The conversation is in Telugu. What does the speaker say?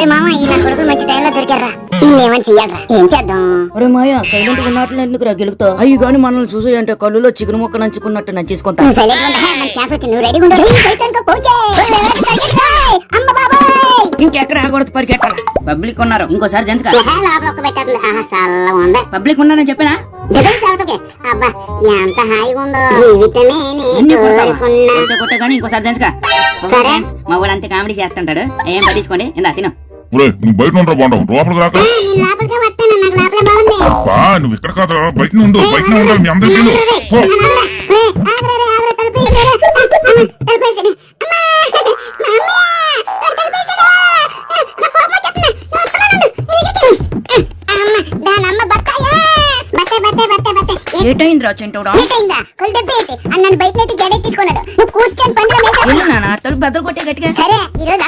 ఒరే మామ ఈ నా కొడుకులు మంచి టైంలో దొరికారా. ఇన్నేమని చెయ్యాలరా, ఏం చేద్దాం? ఒరే మాయా సైలెంట్ గా ఉన్నట్లు ఎందుకురా గెలుపుతావు? అయ్యి గాని మనల్ని చూసి అంటే కళ్ళులో చికెన్ ముక్క నంచుకున్నట్టు నచ్చేసుకుంటా. నువ్వు సైలెంట్ గా మన ఛాన్స్ వచ్చింది, నువ్వు రెడీగా ఉండు. అమ్మ బాబాయ్, ఇంకెక్కడ ఆగకూడదు, పరిగెట్టాలి. పబ్లిక్ ఉన్నారు, ఇంకోసారి జంచుకా. లోపల ఒక్క పెట్టాలి. చల్లగా ఉంది. పబ్లిక్ ఉన్నారని చెప్పినా అబ్బా ఎంత హాయిగా ఉందో, జీవితమే కొట్టే కానీ ఇంకోసారి జంచుకా. సరే. మా వాడు అంతే కామెడీ చేస్తుంటాడు, ఏం పట్టించుకోండి. ఇందా తిను. నువ్వు బయట ఉండరా బాగుండవు, లోపలికి రాక. లోపలికే వస్తాను, నాకు లోపల బాగుంది. బా నువ్వు ఇక్కడ కాదు, బయట ఉండు, బయట ఉండాలి. మీ అందరికీ ఏటైందిరా చింటూడా? నన్ను బయట గడే తీసుకున్నాడు. నువ్వు కూర్చొని పండుగ తలుపు బద్దలు కొట్టే గట్టిగా. సరే ఈ రోజు